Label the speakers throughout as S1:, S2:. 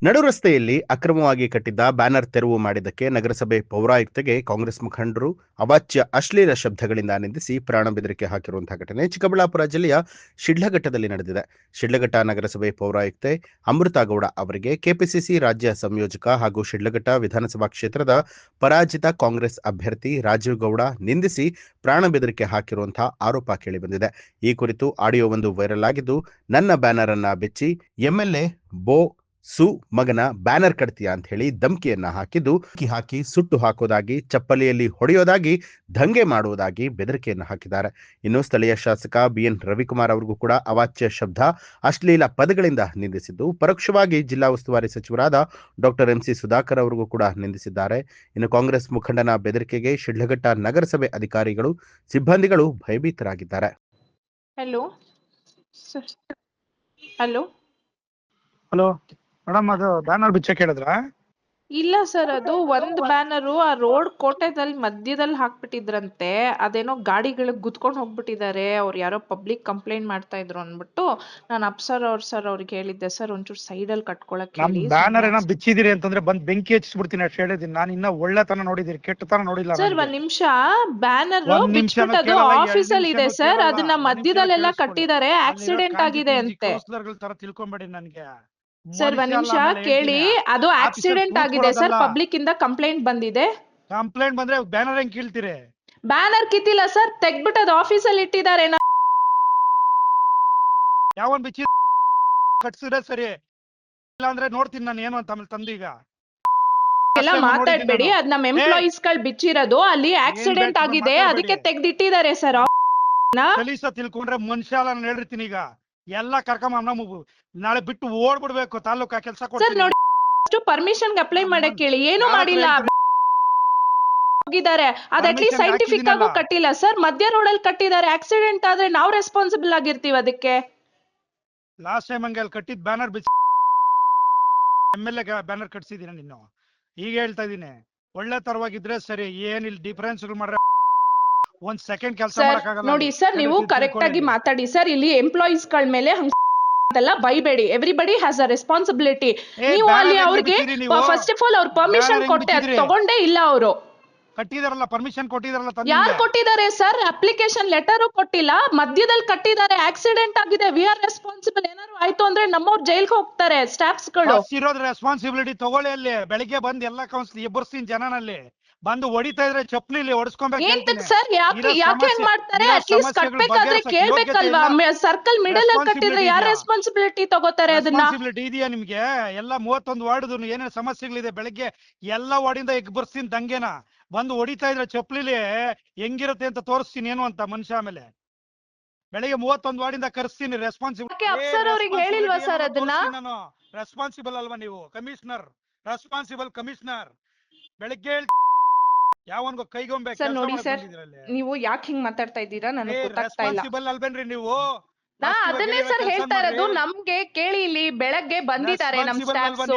S1: ನಡು ರಸ್ತೆಯಲ್ಲಿ ಅಕ್ರಮವಾಗಿ ಕಟ್ಟಿದ್ದ ಬ್ಯಾನರ್ ತೆರವು ಮಾಡಿದ್ದಕ್ಕೆ ನಗರಸಭೆ ಪೌರಾಯುಕ್ತೆಗೆ ಕಾಂಗ್ರೆಸ್ ಮುಖಂಡರು ಅವಾಚ್ಯ ಅಶ್ಲೀಲ ಶಬ್ದಗಳಿಂದ ನಿಂದಿಸಿ ಪ್ರಾಣ ಬೆದರಿಕೆ ಹಾಕಿರುವಂತಹ ಘಟನೆ ಚಿಕ್ಕಬಳ್ಳಾಪುರ ಜಿಲ್ಲೆಯ ಶಿಡ್ಲಘಟ್ಟದಲ್ಲಿ ನಡೆದಿದೆ. ಶಿಡ್ಲಘಟ್ಟ ನಗರಸಭೆ ಪೌರಾಯುಕ್ತೆ ಅಮೃತಾ ಗೌಡ ಅವರಿಗೆ ಕೆಪಿಸಿಸಿ ರಾಜ್ಯ ಸಂಯೋಜಕ ಹಾಗೂ ಶಿಡ್ಲಘಟ್ಟ ವಿಧಾನಸಭಾ ಕ್ಷೇತ್ರದ ಪರಾಜಿತ ಕಾಂಗ್ರೆಸ್ ಅಭ್ಯರ್ಥಿ ರಾಜೀವ್ ಗೌಡ ನಿಂದಿಸಿ ಪ್ರಾಣ ಬೆದರಿಕೆ ಹಾಕಿರುವಂತಹ ಆರೋಪ ಕೇಳಿಬಂದಿದೆ. ಈ ಕುರಿತು ಆಡಿಯೋವೊಂದು ವೈರಲ್ ಆಗಿದ್ದು, ನನ್ನ ಬ್ಯಾನರ್ ಅನ್ನ ಬೆಚ್ಚಿ ಎಂಎಲ್ಎ ಬೋ ಸು ಮಗನ ಬ್ಯಾನರ್ ಕಟ್ತೀಯ ಅಂತ ಹೇಳಿ ಧಮಕಿಯನ್ನ ಹಾಕಿ ಸುಟ್ಟು ಹಾಕೋದಾಗಿ, ಚಪ್ಪಲಿಯಲ್ಲಿ ಹೊಡೆಯೋದಾಗಿ, ದಂಗೆ ಮಾಡುವುದಾಗಿ ಬೆದರಿಕೆಯನ್ನು ಹಾಕಿದ್ದಾರೆ. ಇನ್ನು ಸ್ಥಳೀಯ ಶಾಸಕ ಬಿಎನ್ ರವಿಕುಮಾರ್ ಅವರಿಗೂ ಕೂಡ ಅವಾಚ್ಯ ಶಬ್ದ, ಅಶ್ಲೀಲ ಪದಗಳಿಂದ ನಿಂದಿಸಿದ್ದು, ಪರೋಕ್ಷವಾಗಿ ಜಿಲ್ಲಾ ಉಸ್ತುವಾರಿ ಸಚಿವರಾದ ಡಾಕ್ಟರ್ ಎಂಸಿ ಸುಧಾಕರ್ ಅವರಿಗೂ ಕೂಡ ನಿಂದಿಸಿದ್ದಾರೆ. ಇನ್ನು ಕಾಂಗ್ರೆಸ್ ಮುಖಂಡನ ಬೆದರಿಕೆಗೆ ಶಿಡ್ಲಘಟ್ಟ ನಗರಸಭೆ ಅಧಿಕಾರಿಗಳು, ಸಿಬ್ಬಂದಿಗಳು ಭಯಭೀತರಾಗಿದ್ದಾರೆ.
S2: ಹಲೋ ಹಲೋ
S3: ಹಲೋ ಮೇಡಮ್, ಅದು ಬ್ಯಾನರ್ ಬಿಚ್ಚಕ್ಕೆ ಹೇಳಿದ್ರ?
S2: ಇಲ್ಲ ಸರ್, ಅದು ಒಂದ್ ಬ್ಯಾನರು ಆ ರೋಡ್ ಕೋಟೆದಲ್ಲಿ ಮಧ್ಯದಲ್ಲಿ ಹಾಕ್ಬಿಟ್ಟಿದ್ರಂತೆ. ಅದೇನೋ ಗಾಡಿಗಳಿಗೆ ಗುದ್ಕೊಂಡು ಹೋಗ್ಬಿಟ್ಟಿದ್ದಾರೆ. ಅವ್ರು ಯಾರೋ ಪಬ್ಲಿಕ್ ಕಂಪ್ಲೇಂಟ್ ಮಾಡ್ತಾ ಇದ್ರು ಅಂದ್ಬಿಟ್ಟು ನಾನು ಅಪ್ಸರ್ ಅವ್ರಿಗೆ ಹೇಳಿದ್ದೆ, ಸರ್ ಒಂಚೂರು ಸೈಡ್ ಅಲ್ಲಿ ಕಟ್ಕೊಳಕ್ ಹೇಳಿ.
S3: ಬ್ಯಾನರ್ ಏನೋ ಬಿಚ್ಚಿದಿರಿ ಅಂತಂದ್ರೆ ಬಂದ್ ಬೆಂಕಿ ಹಚ್ಚಿಬಿಡ್ತೀನಿ ಅಷ್ಟು ಹೇಳಿದೀನಿ. ನಾನು ಇನ್ನ ಒಳ್ಳೆತನ ನೋಡಿದಿರಿ, ಕೆಟ್ಟತನ ನೋಡಿಲ್ಲ.
S2: ಸರ್ ಒಂದ್ ನಿಮಿಷ, ಬ್ಯಾನರ್ ಬಿಚ್ಬಿಟ್ಟದು ಆಫೀಸ್ ಅಲ್ಲಿ ಇದೆ ಸರ್. ಅದನ್ನ ಮಧ್ಯದಲ್ಲೆಲ್ಲ ಕಟ್ಟಿದ್ದಾರೆ, ಆಕ್ಸಿಡೆಂಟ್ ಆಗಿದೆ ಅಂತೆ.
S3: ತರ ತಿಳ್ಕೊಂಬೇಡಿ ನನ್ಗೆ.
S2: ಸರ್ ಒಂದ್ ನಿಮಿಷ ಕೇಳಿ, ಅದು ಆಕ್ಸಿಡೆಂಟ್ ಆಗಿದೆ ಸರ್. ಪಬ್ಲಿಕ್ ಇಂದ ಕಂಪ್ಲೇಂಟ್ ಬಂದಿದೆ.
S3: ಕಂಪ್ಲೇಂಟ್ ಬಂದ್ರೆ ಬ್ಯಾನರ್ ಹೆಂಗ್ ಕೀಳ್ತೀರಿ?
S2: ಬ್ಯಾನರ್ ಕಿತ್ತಿಲ್ಲ ಸರ್, ತೆಗ್ಬಿಟ್ಟು ಅದು ಆಫೀಸ್ ಅಲ್ಲಿ ಇಟ್ಟಿದ್ದಾರೆ.
S3: ಯಾವನ್ ಬಿಚ್ಚಿ ಕಟ್ಸಿದ್ರೆ ಸರಿ, ಇಲ್ಲ ಅಂದ್ರೆ ನೋಡ್ತೀನಿ ನಾನು ಏನು ಅಂತ. ಆಮೇಲೆ ತಂದೀಗ
S2: ಎಲ್ಲ ಮಾತಾಡ್ಬೇಡಿ. ಅದ್ ನಮ್ ಎಂಪ್ಲಾಯೀಸ್ ಗಳು ಬಿಚ್ಚಿರೋದು, ಅಲ್ಲಿ ಆಕ್ಸಿಡೆಂಟ್ ಆಗಿದೆ, ಅದಕ್ಕೆ ತೆಗ್ದಿಟ್ಟಿದ್ದಾರೆ ಸರ್.
S3: ಕಲೀಸ ತಿಳ್ಕೊಂಡ್ರೆ ಮನುಷ್ಯ ಅಲ್ಲ. ನಾನು ಹೇಳಿರ್ತೀನಿ ಈಗ ಎಲ್ಲ ಕರ್ಕೊಂಬ ನಾಳೆ ಬಿಟ್ಟು ಓಡ್ಬಿಡ್ಬೇಕು. ತಾಲೂಕಾ ಕೆಲಸ
S2: ಕೊಡ್ತೀನಿ. ಪರ್ಮಿಷನ್ ಅಪ್ಲೈ ಮಾಡಕ್ ಹೇಳಿ, ಏನು ಮಾಡಿಲ್ಲ. ಹೋಗಿದ್ದಾರೆ, ಅದ್ ಅಟ್ಲೀಸ್ಟ್ ಸೈಂಟಿಫಿಕ್ ಆಗೂ ಕಟ್ಟಿಲ್ಲ ಸರ್. ಮಧ್ಯ ರೋಡ್ ಅಲ್ಲಿ ಕಟ್ಟಿದ್ದಾರೆ. ಆಕ್ಸಿಡೆಂಟ್ ಆದ್ರೆ ನಾವು ರೆಸ್ಪಾನ್ಸಿಬಲ್ ಆಗಿರ್ತೀವಿ ಅದಕ್ಕೆ.
S3: ಲಾಸ್ಟ್ ಟೈಮ್ ಹಂಗೆ ಅಲ್ಲಿ ಕಟ್ಟಿದ್ ಬ್ಯಾನರ್ ಬಿಚ್ಚ ಎಂಎಲ್ಎ ಬ್ಯಾನರ್ ಕಟ್ಸಿದೀನಿ. ನೀನು ಈಗ ಹೇಳ್ತಾ ಇದೀನಿ, ಒಳ್ಳೆ ತರವಾಗಿದ್ರೆ ಸರಿ. ಏನಿಲ್ಲ ಡಿಫರೆನ್ಸ್ ಮಾಡ್ರೆ ಒಂದ್ ಸೆಕೆಂಡ್ ಕೆಲಸ ಮಾಡಕ್ಕಾಗಲ್ಲ.
S2: ನೋಡಿ ಸರ್, ನೀವು ಕರೆಕ್ಟ್ ಆಗಿ ಮಾತಾಡಿ ಸರ್. ಇಲ್ಲಿ ಎಂಪ್ಲಾಯೀಸ್ ಗಳ ಮೇಲೆ ಹಂಗೆಲ್ಲ ಬೈಬೇಡಿ. Everybody has a responsibility. ನೀವು ಅಲ್ಲಿ ಅವ್ರಿಗೆ ಫಸ್ಟ್ ಆಫ್ ಆಲ್ ಅವ್ರ ಪರ್ಮಿಷನ್ ಕೊಟ್ಟೆ, ತಗೊಂಡೇ ಇಲ್ಲ. ಅವರು
S3: ಕಟ್ಟಿದಾರಲ್ಲ, ಪರ್ಮಿಷನ್ ಕೊಟ್ಟಿದಾರಲ್ಲ.
S2: ಯಾರು ಕೊಟ್ಟಿದ್ದಾರೆ ಸರ್? ಅಪ್ಲಿಕೇಶನ್ ಲೆಟರ್ ಕೊಟ್ಟಿಲ್ಲ, ಮಧ್ಯದಲ್ಲಿ ಕಟ್ಟಿದ್ದಾರೆ. ಆಕ್ಸಿಡೆಂಟ್ ಆಗಿದೆ, ವಿ ಆರ್ ರೆಸ್ಪಾನ್ಸಿಬಲ್. ಏನಾದ್ರು ಆಯ್ತು ಅಂದ್ರೆ ನಮ್ಮವ್ರು ಜೈಲ್ಗೆ ಹೋಗ್ತಾರೆ, ಸ್ಟಾಫ್ಸ್ ಗಳು.
S3: ಇರೋದ್ ರೆಸ್ಪಾನ್ಸಿಬಿಲಿಟಿ ತಗೊಳ್ಳಿ. ಅಲ್ಲಿ ಬೆಳಿಗ್ಗೆ ಬಂದ್ ಎಲ್ಲ ಕೌನ್ಸಿಲ್ ಎಬ್ಬರ್ಸ್ತೀನಿ ಜನನಲ್ಲಿ. ಬಂದು ಹೊಡಿತಾ ಇದ್ರೆ ಚಪ್ಪಲಿ ಹೊಡಿಸ್ಕೊಬೇಕು
S2: ಸರ್. ಯಾಕೆ ಮಾಡ್ತಾರೆ? ಅಟ್ಲೀಸ್ಟ್ ಕಟ್ಬೇಕಾದ್ರೆ ಕೇಳ್ಬೇಕಲ್ವಾ? ಸರ್ಕಲ್ ಮಿಡಲ್ ಅಲ್ಲಿ ಕಟ್ಟಿದ್ರೆ ಯಾರು ರೆಸ್ಪಾನ್ಸಿಬಿಲಿಟಿ ತಗೋತಾರೆ? ಅದನ್ನ
S3: ರೆಸ್ಪಾನ್ಸಿಬಿಲಿಟಿ ಇದೆಯಾ ನಿಮ್ಗೆ? ಎಲ್ಲ 31 ವಾರ್ಡ್ ಏನೇನು ಸಮಸ್ಯೆಗಳಿದೆ, ಬೆಳಿಗ್ಗೆ ಎಲ್ಲ ವಾರ್ಡಿಂದ ಎಬ್ಬರ್ಸ್ತೀನಿ ದಂಗೆನ. ಬಂದು ಹೊಡಿತಾ ಇದ್ರೆ ಚಪ್ಪಲಿಲಿ ಹೆಂಗಿರುತ್ತೆ ಅಂತ ತೋರಿಸ್ತೀನಿ ಏನು ಅಂತ ಮನುಷ್ಯ. ಆಮೇಲೆ ಬೆಳಿಗ್ಗೆ 31 ವಾರ್ಡಿಂದ ಕರ್ಸ್ತೀನಿ.
S2: ಹೇಳಿಲ್ವಾ ಸರ್ ಅದನ್ನ?
S3: ನಾನು ರೆಸ್ಪಾನ್ಸಿಬಲ್ ಅಲ್ವಾ ನೀವು? Commissioner, responsible commissioner. ಬೆಳಿಗ್ಗೆ ಯಾವನ್ಗೋ ಕೈಗೊಂಬೆ.
S2: ಸರ್ ನೋಡಿ ಸರ್, ನೀವು ಯಾಕೆ ಹಿಂಗ್ ಮಾತಾಡ್ತಾ ಇದ್ದೀರಾ ನನಗೆ ಗೊತ್ತಾಗ್ತಾ ಇಲ್ಲ.
S3: ರೆಸ್ಪಾನ್ಸಿಬಲ್ ಅಲ್ವೇನ್ರಿ ನೀವು?
S2: ಅದನ್ನೇ ಸರ್ ಹೇಳ್ತಾ ಇರೋದು. ನಮ್ಗೆ ಕೇಳಿ, ಇಲ್ಲಿ ಬೆಳಗ್ಗೆ ಬಂದಿದ್ದಾರೆ ನಮ್ ಸ್ಟಾಫ್ಸ್.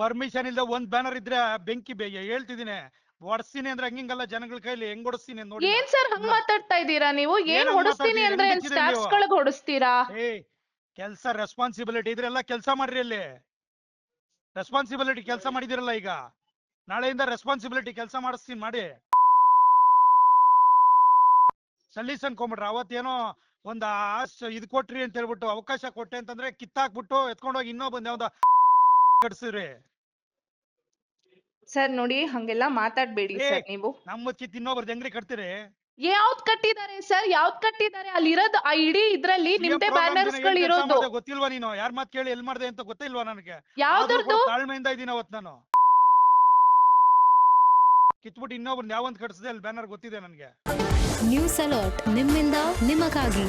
S3: ಪರ್ಮಿಷನ್ ಇಲ್ದ ಒಂದ್ ಬ್ಯಾನರ್ ಇದ್ರೆ ಬೆಂಕಿ ಹೇಳ್ತಿದೀನಿ, ಹೊಡ್ಸ್ತೀನಿ ಅಂದ್ರೆ ಹಂಗಿಂಗಲ್ಲ. ಜನಗಳ ಕೈಲಿ ಹೆಂಗ್ ಹೊಡಿಸ್ತೀನಿ ನೋಡಿ.
S2: ಏನ್ ಸರ್ ಹಂಗ್ ಮಾತಾಡ್ತಾ ಇದ್ದೀರಾ ನೀವು? ಏನ್ ಹೊಡಿಸ್ತೀನಿ ಅಂದ್ರೆ ಸ್ಟಾಫ್ಸ್ ಗಳಿಗೆ ಹೊಡಿಸ್ತೀರಾ?
S3: ಕೆಲ್ಸ ರೆಸ್ಪಾನ್ಸಿಬಿಲಿಟಿ ಇದ್ರೆ ಎಲ್ಲ ಕೆಲ್ಸ ಮಾಡ್ರಿ. ಅಲ್ಲಿ ರೆಸ್ಪಾನ್ಸಿಬಿಲಿಟಿ ಕೆಲಸ ಮಾಡಿದಿರಲ್ಲ, ಈಗ ನಾಳೆಯಿಂದ ರೆಸ್ಪಾನ್ಸಿಬಿಲಿಟಿ ಕೆಲಸ ಮಾಡಿಸ್ತೀನಿ. ಮಾಡಿ ಸಲೀಸ್ ಅನ್ಕೊಂಬಿಟ್ರ. ಅವತ್ತೇನೋ ಒಂದ್ ಇದ್ ಕೊಟ್ರಿ ಅಂತ ಹೇಳ್ಬಿಟ್ಟು, ಅವಕಾಶ ಕೊಟ್ಟೆ ಅಂತಂದ್ರೆ ಕಿತ್ತಾಕ್ಬಿಟ್ಟು ಎತ್ಕೊಂಡೋಗಿ ಇನ್ನೊಬ್ಬಂದ್ ಯಾವ್ದ ಕಟ್ಸಿದ್ರಿ.
S2: ಸರ್ ನೋಡಿ, ಹಂಗೆಲ್ಲ ಮಾತಾಡ್ಬೇಡಿ ಸರ್. ನೀವು
S3: ನಮ್ಮ ಕಿತ್ ಇನ್ನೊಬ್ರದ್ದು ಹೆಂಗ್ರಿ ಕಟ್ತೀರಿ?
S2: ಯಾವ್ದ್ ಕಟ್ಟಿದ್ದಾರೆ ಸರ್? ಯಾವ್ದ್ ಕಟ್ಟಿದ್ದಾರೆ? ಅಲ್ಲಿರೋದು ಆ ಇಡೀ ಇದ್ರಲ್ಲಿ ನಿಮ್ದೇ ಬ್ಯಾನರ್ಸ್ ಗಳು ಇರೋದು.
S3: ಗೊತ್ತಿಲ್ವಾ? ನೀನು ಯಾರ್ ಮಾತ್ ಕೇಳಿ ಎಲ್ ಮಾಡ್ದೆ ಅಂತ ಗೊತ್ತಿಲ್ವಾ ನನಗೆ?
S2: ಯಾವ್ದು
S3: ತಾಳ್ಮೆಯಿಂದ ಇದೀನಿ. ಅವತ್ ನಾನು ಕಿತ್ಬಿಟ್ಟು ಇನ್ನೊಬ್ರು ಯಾವಂತ ಕಟ್ಸಿದೆ ಅಲ್ಲಿ ಬ್ಯಾನರ್ ಗೊತ್ತಿದೆ ನನಗೆ.
S4: ನ್ಯೂಸ್ ಅಲರ್ಟ್, ನಿಮ್ಮಿಂದ ನಿಮಗಾಗಿ.